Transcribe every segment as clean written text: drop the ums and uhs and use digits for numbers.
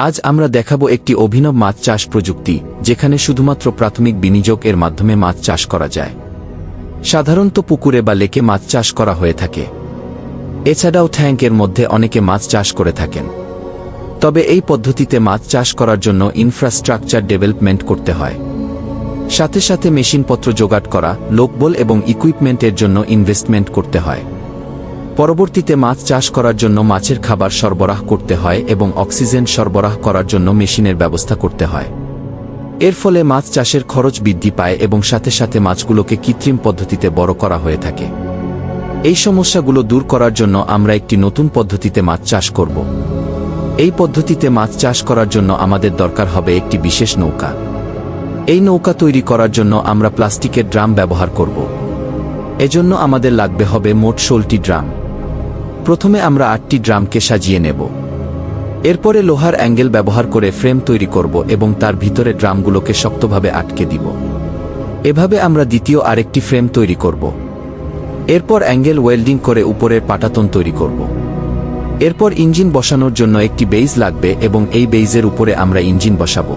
আজ আমরা দেখাবো একটি অভিনব মাছ চাষ প্রযুক্তি, যেখানে শুধুমাত্র প্রাথমিক বিনিয়োগ এর মাধ্যমে মাছ চাষ করা যায়। সাধারণত পুকুরে বা লেকে মাছ চাষ করা হয়ে থাকে। এছাড়াও ট্যাঙ্কের মধ্যে অনেকে মাছ চাষ করে থাকেন। তবে এই পদ্ধতিতে মাছ চাষ করার জন্য ইনফ্রাস্ট্রাকচার ডেভেলপমেন্ট করতে হয়। সাথে সাথে মেশিনপত্র জোগাড় করা, লোকবল এবং ইকুইপমেন্টের জন্য ইনভেস্টমেন্ট করতে হয়। পরবর্তীতে মাছ চাষ করার জন্য মাছের খাবার সরবরাহ করতে হয় এবং অক্সিজেন সরবরাহ করার জন্য মেশিনের ব্যবস্থা করতে হয়। এর ফলে মাছ চাষের খরচ বৃদ্ধি পায় এবং সাথে সাথে মাছগুলোকে কৃত্রিম পদ্ধতিতে বড় করা হয়ে থাকে। এই সমস্যাগুলো দূর করার জন্য আমরা একটি নতুন পদ্ধতিতে মাছ চাষ করব। এই পদ্ধতিতে মাছ চাষ করার জন্য আমাদের দরকার হবে একটি বিশেষ নৌকা। এই নৌকা তৈরি করার জন্য আমরা প্লাস্টিকের ড্রাম ব্যবহার করব। এজন্য আমাদের লাগবে হবে মোট 16টি ড্রাম। প্রথমে আমরা 8টি ড্রামকে সাজিয়ে নেব। এরপরে লোহার অ্যাঙ্গেল ব্যবহার করে ফ্রেম তৈরি করব এবং তার ভিতরে ড্রামগুলোকে শক্তভাবে আটকে দিব। এভাবে আমরা দ্বিতীয় আরেকটি ফ্রেম তৈরি করব। এরপর অ্যাঙ্গেল ওয়েল্ডিং করে উপরের পাটাতন তৈরি করব। এরপর ইঞ্জিন বসানোর জন্য একটি বেইজ লাগবে এবং এই বেইজের উপরে আমরা ইঞ্জিন বসাবো।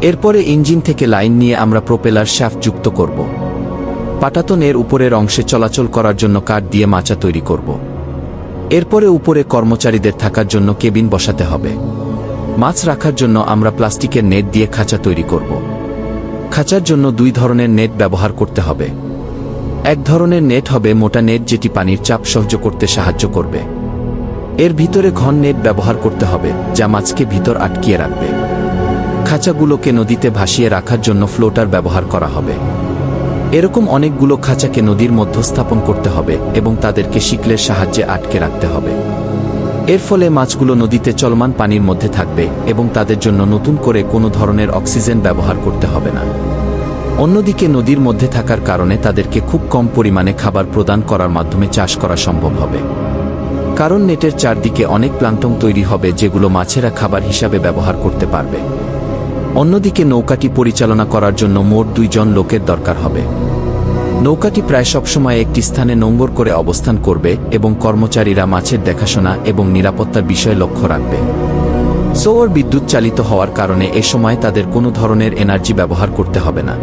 এরপরে ইঞ্জিন থেকে লাইন নিয়ে আমরা প্রোপেলার শ্যাফট যুক্ত করব। পাটাতন এর উপরের অংশে চলাচল করার জন্য কাঠ দিয়ে মাচা তৈরি করব। এরপরে উপরে কর্মচারীদের থাকার জন্য কেবিন বসাতে হবে। মাছ রাখার জন্য আমরা প্লাস্টিকের নেট দিয়ে খাঁচা তৈরি করব। খাঁচার জন্য 2 ধরনের নেট ব্যবহার করতে হবে। এক ধরনের নেট হবে মোটা নেট, যেটি পানির চাপ সহ্য করতে সাহায্য করবে। এর ভিতরে ঘন নেট ব্যবহার করতে হবে, যা মাছকে ভিতর আটকিয়ে রাখবে। খাঁচাগুলোকে নদীতে ভাসিয়ে রাখার জন্য ফ্লোটার ব্যবহার করা হবে। এরকম অনেকগুলো খাঁচাকে নদীর মধ্যে স্থাপন করতে হবে এবং তাদেরকে শিকলের সাহায্যে আটকে রাখতে হবে। এর ফলে মাছগুলো নদীতে চলমান পানির মধ্যে থাকবে এবং তাদের জন্য নতুন করে কোনো ধরনের অক্সিজেন ব্যবহার করতে হবে না। অন্যদিকে নদীর মধ্যে থাকার কারণে তাদেরকে খুব কম পরিমাণে খাবার প্রদান করার মাধ্যমে চাষ করা সম্ভব হবে। কারণ নেটের চারদিকে অনেক প্লাঙ্কটন তৈরি হবে, যেগুলো মাছেরা খাবার হিসাবে ব্যবহার করতে পারবে। অন্যদিকে নৌকাটি পরিচালনা করার জন্য মোট 2 জন লোকের দরকার হবে। নৌকাটি প্রায় সবসময় একটি স্থানে নোঙ্গর করে অবস্থান করবে এবং কর্মচারীরা মাছের দেখাশোনা এবং নিরাপত্তার বিষয়ে লক্ষ্য রাখবে। সৌর বিদ্যুৎ চালিত হওয়ার কারণে এ সময় তাদের কোনো ধরনের এনার্জি ব্যবহার করতে হবে না।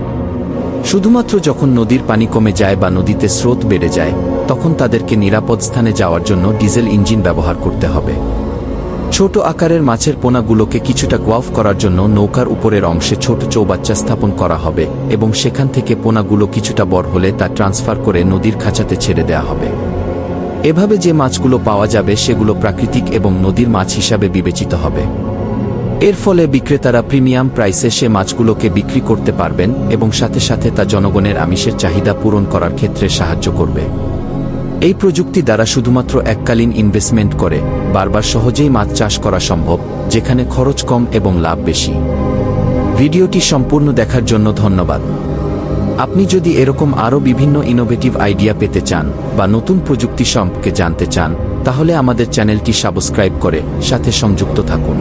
শুধুমাত্র যখন নদীর পানি কমে যায় বা নদীতে স্রোত বেড়ে যায়, তখন তাদেরকে নিরাপদ স্থানে যাওয়ার জন্য ডিজেল ইঞ্জিন ব্যবহার করতে হবে। ছোট আকারের মাছের পোনাগুলোকে কিছুটা গোয়াফ করার জন্য নৌকার উপরের অংশে ছোট চৌবাচ্চা স্থাপন করা হবে এবং সেখান থেকে পোনাগুলো কিছুটা বড় হলে তা ট্রান্সফার করে নদীর খাঁচাতে ছেড়ে দেওয়া হবে। এভাবে যে মাছগুলো পাওয়া যাবে সেগুলো প্রাকৃতিক এবং নদীর মাছ হিসাবে বিবেচিত হবে। এর ফলে বিক্রেতারা প্রিমিয়াম প্রাইসে সে মাছগুলোকে বিক্রি করতে পারবেন এবং সাথে সাথে তা জনগণের আমিষের চাহিদা পূরণ করার ক্ষেত্রে সাহায্য করবে। এই প্রযুক্তি দ্বারা শুধুমাত্র এককালীন ইনভেস্টমেন্ট করে বারবার সহজেই মাছ চাষ করা সম্ভব, যেখানে খরচ কম এবং লাভ বেশি। ভিডিওটি সম্পূর্ণ দেখার জন্য ধন্যবাদ। আপনি যদি এরকম আরও বিভিন্ন ইনোভেটিভ আইডিয়া পেতে চান বা নতুন প্রযুক্তি সম্পর্কে জানতে চান, তাহলে আমাদের চ্যানেলটি সাবস্ক্রাইব করে সাথে সংযুক্ত থাকুন।